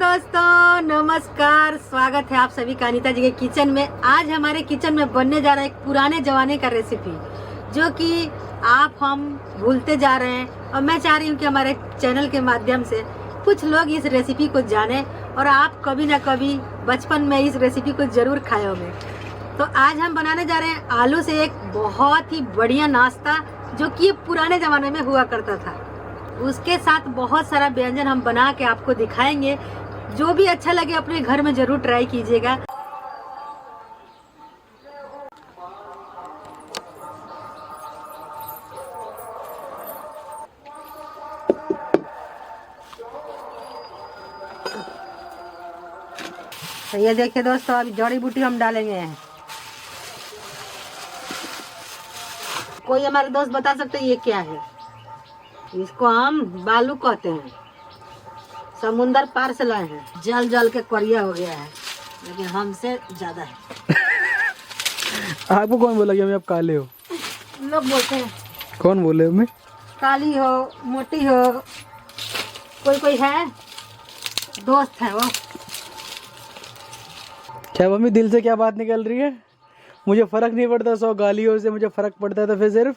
दोस्तों, नमस्कार। स्वागत है आप सभी का अनीता जी के किचन में। आज हमारे किचन में बनने जा रहा है एक पुराने जमाने का रेसिपी जो कि हम भूलते जा रहे हैं, और मैं चाह रही हूँ कि हमारे चैनल के माध्यम से कुछ लोग इस रेसिपी को जाने और आप कभी ना कभी बचपन में इस रेसिपी को जरूर खाए होंगे। तो आज हम बनाने जा रहे हैं आलू से एक बहुत ही बढ़िया नाश्ता जो कि पुराने ज़माने में हुआ करता था। उसके साथ बहुत सारा व्यंजन हम बना के आपको दिखाएंगे। जो भी अच्छा लगे अपने घर में जरूर ट्राई कीजिएगा। तो ये देखिए दोस्तों, अभी जड़ी बूटी हम डालेंगे हैं। कोई हमारे दोस्त बता सकते हैं ये क्या है? इसको हम बालू कहते हैं। समुंदर पार से लाए हैं, जल जल के करिया हो गया है, लेकिन हमसे ज्यादा है। आपको कौन बोला कि हमें आप काले हो? लोग बोलते हैं। कौन बोले हमें? काली हो, मोटी हो, कोई है, दोस्त है वो। क्या मम्मी दिल से क्या बात निकल रही है? मुझे फर्क नहीं पड़ता 100 गालियों से, मुझे फर्क पड़ता है तो फिर सिर्फ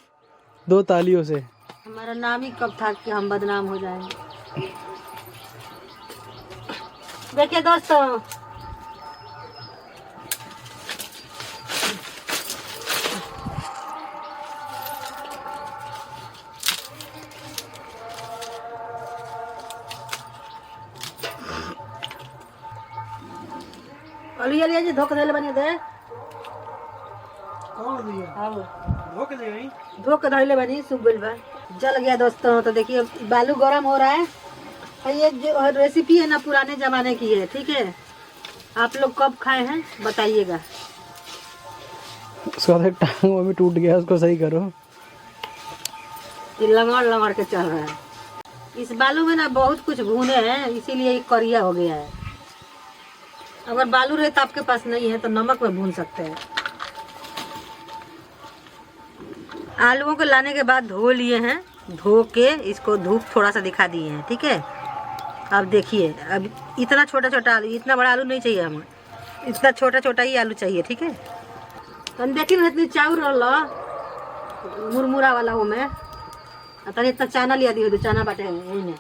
2 तालियों से। हमारा नाम ही कब था कि हम बदनाम हो जाएंगे। देखिए दोस्तों, अलिया लिया जी धोख देले बनी दे। कौन दिया? हां धोख दे गई। धोख धइले बनी, सूख गइल बा, जल गया दोस्तों। तो देखिए बालू गरम हो रहा है। और ये जो रेसिपी है ना पुराने जमाने की है, ठीक है। आप लोग कब खाए हैं बताइएगा। उसका तो टांग मम्मी टूट गया, उसको सही करो। ये लंगड़ लंगड़ के चल रहा है। इस बालू में ना बहुत कुछ भूने हैं, इसीलिए ये करिया हो गया है। अगर बालू रहता आपके पास नहीं है तो नमक में भून सकते हैं। आलूओं को लाने के बाद धो लिए हैं, धो के इसको धूप थोड़ा सा दिखा दिए हैं, ठीक है। अब देखिए, अब इतना छोटा छोटा आलू, इतना बड़ा आलू नहीं चाहिए हमें, इतना छोटा छोटा ही आलू चाहिए, ठीक है। हम देखिए ना इतनी चाउर मुरमुरा वाला हो में तनी इतना चाना लिया दी हो, चाना बाटे यही ने।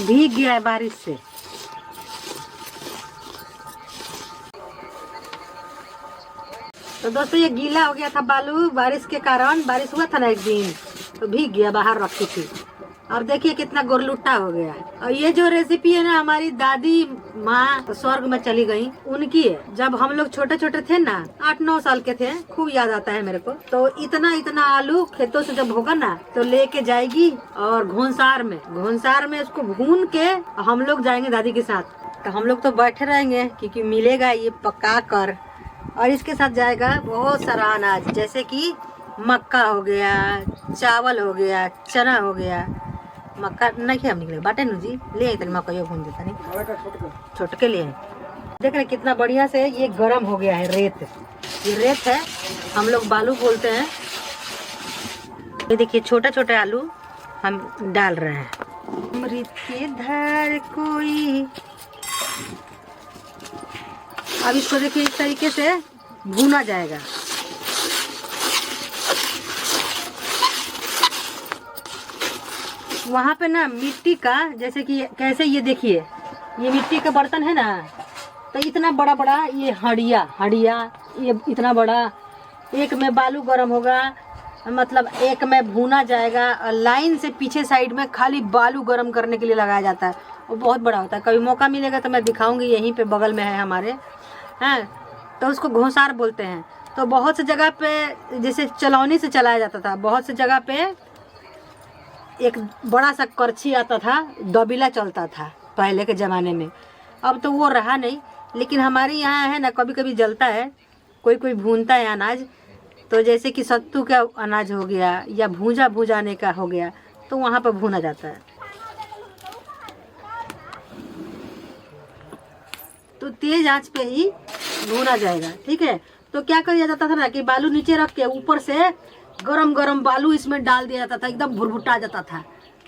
भीग गया है बारिश से। तो दोस्तों ये गीला हो गया था बालू, बारिश के कारण। बारिश हुआ था ना एक दिन, तो भीग गया, बाहर रखी थी। अब देखिए कितना गोरलुट्टा हो गया। और ये जो रेसिपी है ना, हमारी दादी माँ स्वर्ग में चली गई, उनकी है। जब हम लोग छोटे छोटे थे ना, 8-9 साल के थे, खूब याद आता है मेरे को। तो इतना इतना आलू खेतों से जब होगा ना, तो लेके जाएगी और घोंसार में उसको भून के हम लोग जाएंगे दादी के साथ। तो हम लोग तो बैठे रहेंगे क्योंकि मिलेगा ये पका कर। और इसके साथ जाएगा बहुत सारा अनाज, जैसे कि मक्का हो गया, चावल हो गया, चना हो गया। मक्का नहीं हम निकले बाटे नु जी, ले तनी मक्का यो भून देता नहीं, छोटके लिए। देख रहे कितना बढ़िया से ये गरम हो गया है। रेत, ये रेत है, हम लोग बालू बोलते हैं। ये देखिए छोटे छोटे आलू हम डाल रहे हैं। अमृत के धार कोई। अब इसको देखिए इस तरीके से भूना जाएगा। वहाँ पे ना मिट्टी का, जैसे कि कैसे ये देखिए, ये मिट्टी का बर्तन है ना, तो इतना बड़ा बड़ा ये हड़िया ये इतना बड़ा। एक में बालू गरम होगा, मतलब एक में भूना जाएगा। और लाइन से पीछे साइड में खाली बालू गरम करने के लिए लगाया जाता है। वो बहुत बड़ा होता है। कभी मौका मिलेगा तो मैं दिखाऊंगी, यहीं पे बगल में है हमारे, हैं। तो उसको घोंसार बोलते हैं। तो बहुत सी जगह पे जैसे चलौनी से चलाया जाता था, बहुत सी जगह पे एक बड़ा सा करछी आता था, दबीला चलता था पहले के ज़माने में। अब तो वो रहा नहीं, लेकिन हमारे यहाँ है ना, कभी कभी जलता है, कोई भूनता है अनाज। तो जैसे कि सत्तू का अनाज हो गया या भूजाने का हो गया, तो वहाँ पर भूना जाता है। तो तेज आंच पे ही भूना जाएगा, ठीक है। तो क्या किया जाता था ना कि बालू नीचे रख के ऊपर से गरम गरम बालू इसमें डाल दिया जाता था, एकदम भुरभुटा जाता था।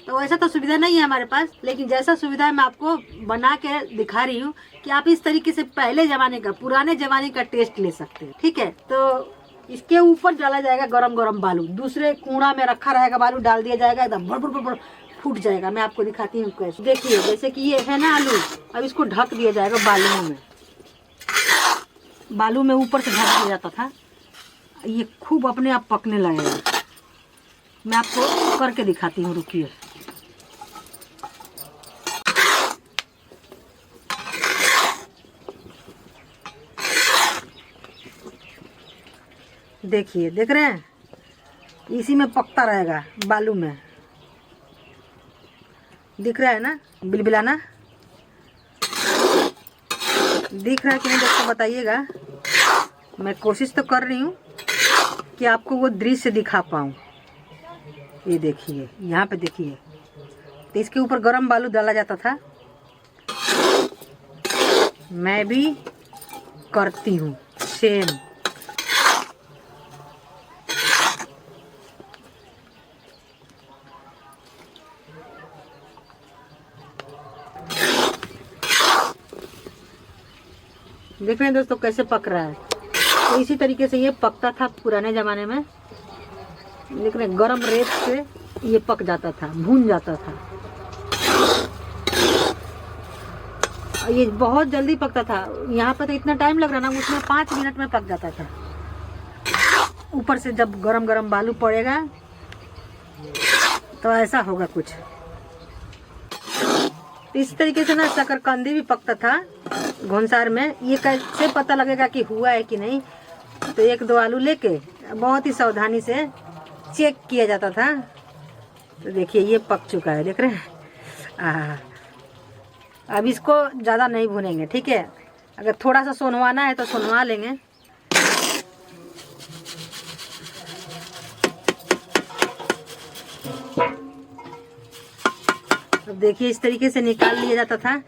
तो वैसा तो सुविधा नहीं है हमारे पास, लेकिन जैसा सुविधा है मैं आपको बना के दिखा रही हूँ कि आप इस तरीके से पहले जमाने का, पुराने जमाने का टेस्ट ले सकते हैं। ठीक है, तो इसके ऊपर डाला जाएगा गरम गरम बालू, दूसरे कूड़ा में रखा रहेगा बालू, डाल दिया जाएगा, एकदम भर भर भर फूट जाएगा। मैं आपको दिखाती हूँ कैसे। देखिए जैसे कि ये है ना आलू, अब इसको ढक दिया जाएगा बालू में, बालू में ऊपर से ढक दिया जाता था, ये खूब अपने आप पकने लगेगा। मैं आपको करके दिखाती हूँ, रुकिए। देखिए, देख रहे हैं, इसी में पकता रहेगा बालू में। दिख रहा है ना बिलबिलाना, दिख रहा है कि नहीं दोस्तों बताइएगा। मैं कोशिश तो कर रही हूँ कि आपको वो दृश्य दिखा पाऊँ। ये देखिए, यहाँ पे देखिए, तो इसके ऊपर गरम बालू डाला जाता था। मैं भी करती हूँ सेम। देख रहे हैं दोस्तों कैसे पक रहा है। तो इसी तरीके से ये पकता था पुराने ज़माने में। देख रहे हैं, गरम रेत से ये पक जाता था, भून जाता था। और ये बहुत जल्दी पकता था। यहाँ पे तो इतना टाइम लग रहा ना, उसमें 5 मिनट में पक जाता था। ऊपर से जब गरम गरम बालू पड़ेगा तो ऐसा होगा कुछ। इस तरीके से ना शकरकंदी भी पकता था घुनसार में। ये कैसे पता लगेगा कि हुआ है कि नहीं, तो 1-2 आलू लेके बहुत ही सावधानी से चेक किया जाता था। तो देखिए ये पक चुका है, देख रहे हैं। अब इसको ज़्यादा नहीं भूनेंगे, ठीक है। अगर थोड़ा सा सोनवाना है तो सोनवा लेंगे। अब देखिए इस तरीके से निकाल लिया जाता था।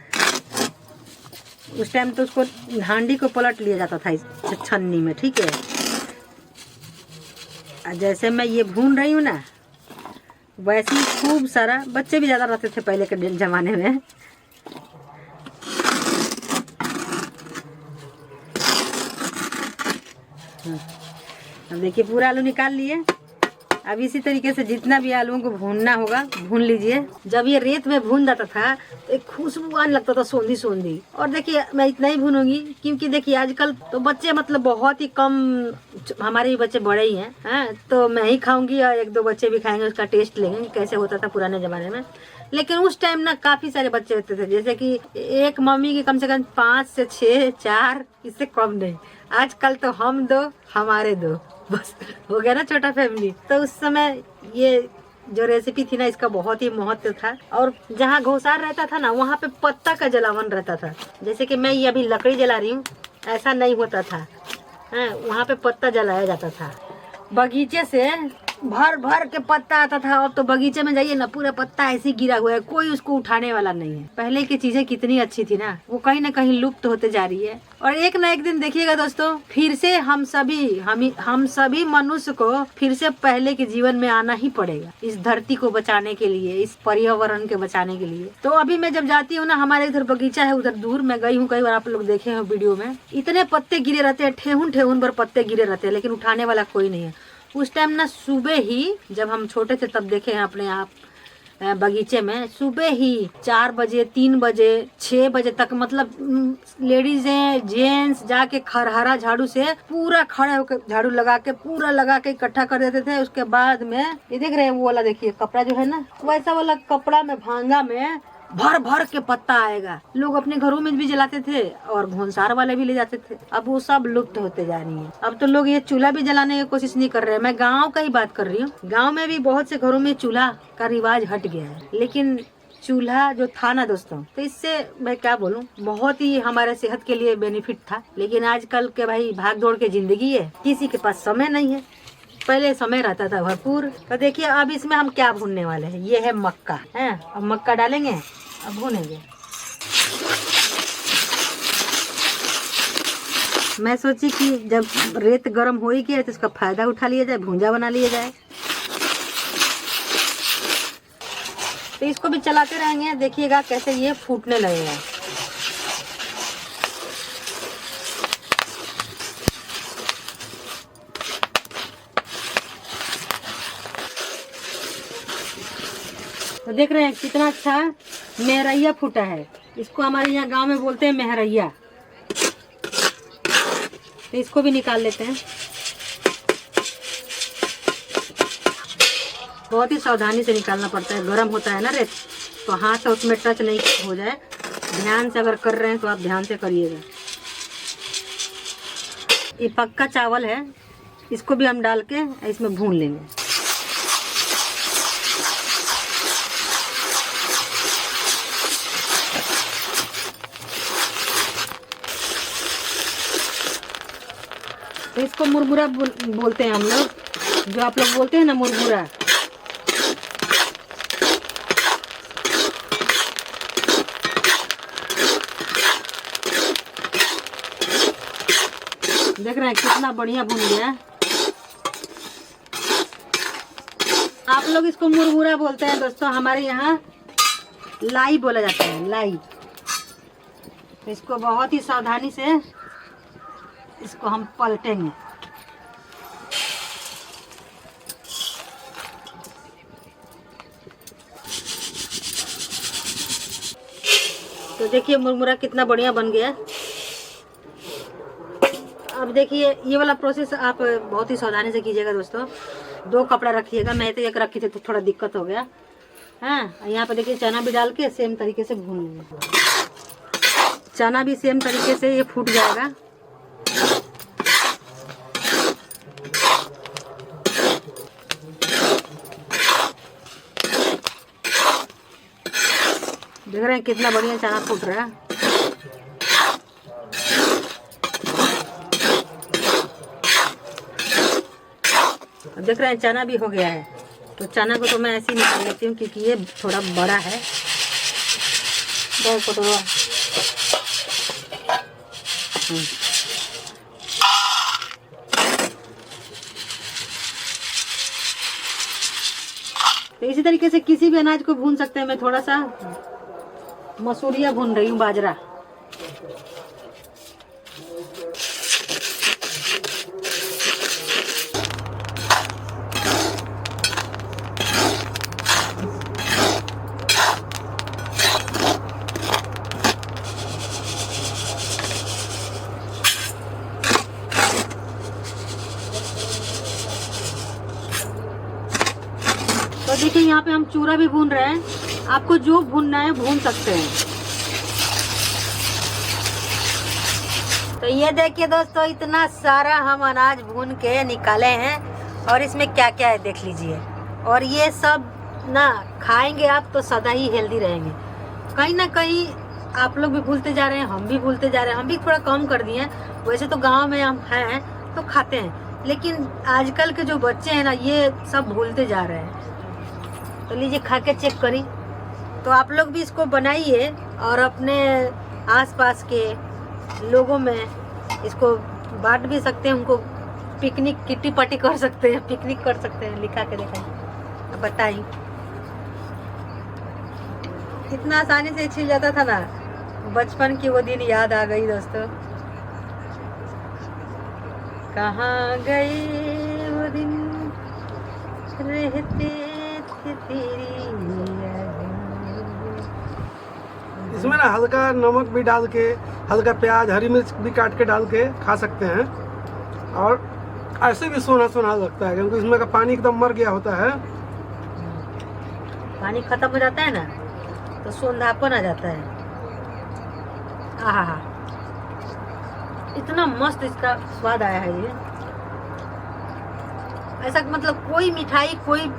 उस टाइम तो उसको हांडी को पलट लिया जाता था इस छन्नी में, ठीक है। जैसे मैं ये भून रही हूँ ना, वैसे ही खूब सारा, बच्चे भी ज़्यादा रहते थे पहले के ज़माने में। अब देखिए पूरा आलू निकाल लिए। अब इसी तरीके से जितना भी आलूओं को भूनना होगा भून लीजिए। जब ये रेत में भून जाता था तो एक खुशबू आने लगता था, सोंधी सोंधी। और देखिए मैं इतना ही भूनूंगी क्योंकि देखिए आजकल तो बच्चे मतलब बहुत ही कम, हमारे भी बच्चे बड़े ही हैं, तो मैं ही खाऊंगी और 1-2 बच्चे भी खाएंगे, उसका टेस्ट लेंगे कैसे होता था पुराने जमाने में। लेकिन उस टाइम ना काफी सारे बच्चे होते थे, जैसे कि एक मम्मी की कम से कम 5 से 6, 4, इससे कम नहीं। आजकल तो हम 2, हमारे 2, बस हो गया ना छोटा फैमिली। तो उस समय ये जो रेसिपी थी ना, इसका बहुत ही महत्व था। और जहाँ घोसार रहता था ना, वहाँ पे पत्ता का जलावन रहता था। जैसे कि मैं ये अभी लकड़ी जला रही हूँ, ऐसा नहीं होता था, वहाँ पे पत्ता जलाया जाता था। बगीचे से भर भर के पत्ता आता था। अब तो बगीचे में जाइए ना, पूरा पत्ता ऐसे ही गिरा हुआ है, कोई उसको उठाने वाला नहीं है। पहले की चीजें कितनी अच्छी थी ना, वो कहीं ना कहीं लुप्त होते जा रही है। और एक ना एक दिन देखिएगा दोस्तों, फिर से हम सभी मनुष्य को फिर से पहले के जीवन में आना ही पड़ेगा, इस धरती को बचाने के लिए, इस पर्यावरण के बचाने के लिए। तो अभी मैं जब जाती हूँ ना, हमारे इधर बगीचा है, उधर दूर मैं गई हूँ कई बार, आप लोग देखे हो वीडियो में, इतने पत्ते गिरे रहते हैं, ठेहुन भर पत्ते गिरे रहते हैं, लेकिन उठाने वाला कोई नहीं है। उस टाइम ना सुबह ही, जब हम छोटे थे तब देखे हैं अपने आप बगीचे में, सुबह ही 4 बजे, 3 बजे, 6 बजे तक, मतलब लेडीज जेंट्स जाके खरहरा झाड़ू से पूरा खड़े होकर झाड़ू लगा के इकट्ठा कर देते थे। उसके बाद में ये देख रहे हैं, वो वाला देखिए कपड़ा जो है ना, वैसा वाला कपड़ा में, भांगा में भर भर के पत्ता आएगा। लोग अपने घरों में भी जलाते थे और घोंसार वाले भी ले जाते थे। अब वो सब लुप्त होते जा रही है। अब तो लोग ये चूल्हा भी जलाने की कोशिश नहीं कर रहे हैं। मैं गांव का ही बात कर रही हूँ। गांव में भी बहुत से घरों में चूल्हा का रिवाज हट गया है, लेकिन चूल्हा जो था ना दोस्तों, तो इससे मैं क्या बोलूं, बहुत ही हमारे सेहत के लिए बेनिफिट था। लेकिन आजकल के भाई भाग दौड़ के जिंदगी है, किसी के पास समय नहीं है। पहले समय रहता था भरपूर। तो देखिए अब इसमें हम क्या भूनने वाले हैं, ये है मक्का है। अब मक्का डालेंगे, अब भूनेंगे। मैं सोची कि जब रेत गर्म हो ही गया तो इसका फायदा उठा लिया जाए, भूंजा बना लिया जाए। तो इसको भी चलाते रहेंगे, देखिएगा कैसे ये फूटने लगेगा। तो देख रहे हैं कितना अच्छा मेहरैया फूटा है। इसको हमारे यहाँ गांव में बोलते हैं मेहरैया। तो इसको भी निकाल लेते हैं। बहुत ही सावधानी से निकालना पड़ता है, गर्म होता है ना रेत, तो हाथ से उसमें टच नहीं हो जाए। ध्यान से अगर कर रहे हैं तो आप ध्यान से करिएगा। ये पक्का चावल है, इसको भी हम डाल के इसमें भून लेंगे। तो इसको मुरमुरा बोलते हैं हम लोग, जो आप लोग बोलते हैं ना मुरमुरा। देख रहे हैं कितना बढ़िया भुन गया है। आप लोग इसको मुरमुरा बोलते हैं दोस्तों, हमारे यहाँ लाई बोला जाता है, लाई। तो इसको बहुत ही सावधानी से इसको हम पलटेंगे। तो देखिए मुरमुरा कितना बढ़िया बन गया। अब देखिए ये वाला प्रोसेस आप बहुत ही सावधानी से कीजिएगा दोस्तों। 2 कपड़ा रखिएगा, मैं तो एक रखी थी तो थोड़ा दिक्कत हो गया। हाँ, यहाँ पे देखिए चना भी डाल के सेम तरीके से भून लेंगे। चना भी सेम तरीके से ये फूट जाएगा। देख रहे हैं कितना बढ़िया चना फूट रहा है। देख रहे हैं चना भी हो गया है। तो चना को तो मैं ऐसे ही निकाल लेती हूँ क्योंकि ये थोड़ा बड़ा है। तो इसी तरीके से किसी भी अनाज को भून सकते हैं। मैं थोड़ा सा मसूरिया भून रही हूँ, बाजरा। तो देखिए यहाँ पे हम चूरा भी भून रहे हैं। आपको जो भूनना है भून सकते हैं। तो ये देखिए दोस्तों, इतना सारा हम अनाज भून के निकाले हैं और इसमें क्या क्या है देख लीजिए। और ये सब ना खाएंगे आप तो सदा ही हेल्दी रहेंगे। कहीं ना कहीं आप लोग भी भूलते जा रहे हैं, हम भी भूलते जा रहे हैं। हम भी थोड़ा कम कर दिए हैं। वैसे तो गाँव में हम हैं तो खाते हैं, लेकिन आजकल के जो बच्चे हैं ना ये सब भूलते जा रहे हैं। तो लीजिए खा के चेक करी। तो आप लोग भी इसको बनाइए और अपने आसपास के लोगों में इसको बांट भी सकते हैं। उनको पिकनिक किट्टी पार्टी कर सकते हैं, पिकनिक कर सकते हैं। लिखा के देखें, बताइए। इतना आसानी से छिल जाता था ना, बचपन की वो दिन याद आ गई दोस्तों। कहाँ गए वो दिन रहते इसमें ना हल्का नमक भी डाल के, हल्का प्याज, हरी मिर्च भी काट के डाल के खा सकते हैं। और ऐसे भी सोना सोना लगता है क्योंकि इसमें का पानी एकदम मर गया होता है। पानी खत्म हो जाता है ना तो सोंधापन आ जाता है। आहा, इतना मस्त इसका स्वाद आया है। ये ऐसा मतलब कोई मिठाई, कोई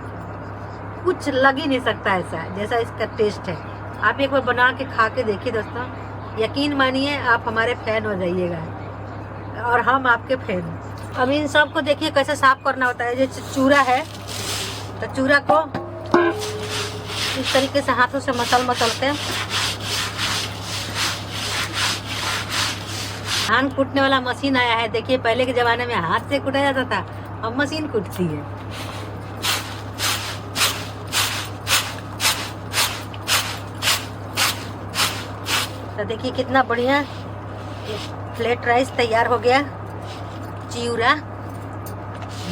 कुछ लग ही नहीं सकता ऐसा जैसा इसका टेस्ट है। आप एक बार बना के खा के देखिए दोस्तों, यकीन मानिए आप हमारे फैन हो जाइएगा और हम आपके फैन। अब इन सब को देखिए कैसे साफ करना होता है। जो चूरा है तो चूरा को इस तरीके से हाथों से मसल के धान कूटने वाला मशीन आया है। देखिए पहले के ज़माने में हाथ से कूटा जाता था, अब मशीन कूटती है। तो देखिए कितना बढ़िया फ्लैट राइस तैयार हो गया। चिवड़ा,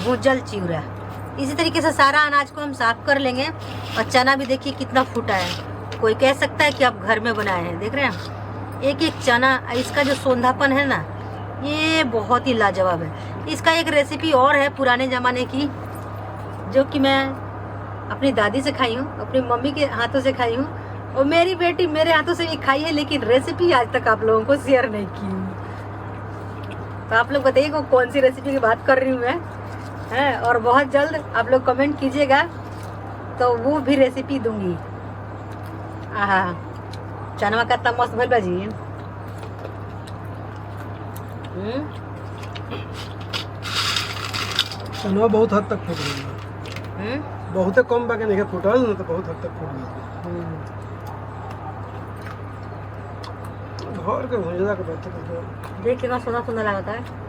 भूजल चिवड़ा। इसी तरीके से सारा अनाज को हम साफ कर लेंगे। और चना भी देखिए कितना फूटा है। कोई कह सकता है कि आप घर में बनाए हैं। देख रहे हैं एक एक चना, इसका जो सोंधापन है ना, ये बहुत ही लाजवाब है। इसका एक रेसिपी और है पुराने ज़माने की, जो कि मैं अपनी दादी से खाई हूँ, अपनी मम्मी के हाथों से खाई हूँ, और मेरी बेटी मेरे हाथों से भी खाई है, लेकिन रेसिपी आज तक आप लोगों को शेयर नहीं की हूँ। तो आप लोग बताइए वो कौन सी रेसिपी की बात कर रही हूँ मैं, है। और बहुत जल्द आप लोग कमेंट कीजिएगा तो वो भी रेसिपी दूंगी। आहा, चनवा का इतना मस्त भइल बा जी। चनवा बहुत हद तक फूट गई, बहुत कम बाकी नहीं फूटल ना, तो बहुत हद तक फूट गई। घर के भुंजला के बात तो देख कितना सुंदर सुंदर लगता है।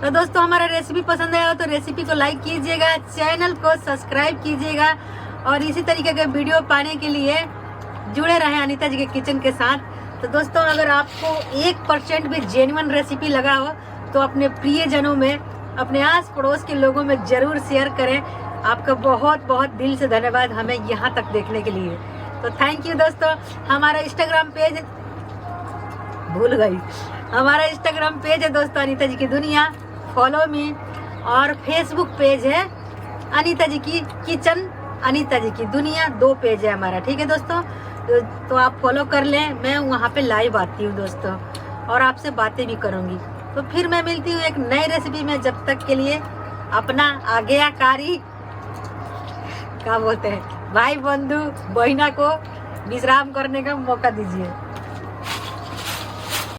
तो दोस्तों हमारा रेसिपी पसंद आया हो तो रेसिपी को लाइक कीजिएगा, चैनल को सब्सक्राइब कीजिएगा, और इसी तरीके के वीडियो पाने के लिए जुड़े रहें अनीता जी के किचन के साथ। तो दोस्तों अगर आपको 1% भी जेन्युइन रेसिपी लगा हो तो अपने प्रियजनों में, अपने आस पड़ोस के लोगों में जरूर शेयर करें। आपका बहुत बहुत दिल से धन्यवाद हमें यहाँ तक देखने के लिए। तो थैंक यू दोस्तों। हमारा इंस्टाग्राम पेज भूल गई, हमारा इंस्टाग्राम पेज है दोस्तों अनीता जी की दुनिया, फॉलो मी। और फेसबुक पेज है अनीता जी की किचन, अनीता जी की दुनिया, 2 पेज है हमारा, ठीक है दोस्तों। तो आप फॉलो कर लें। मैं वहाँ पे लाइव आती हूँ दोस्तों, और आपसे बातें भी करूँगी। तो फिर मैं मिलती हूँ एक नई रेसिपी में। जब तक के लिए अपना आज्ञाकारी, क्या बोलते हैं, भाई बंधु बहिना को विश्राम करने का मौका दीजिए।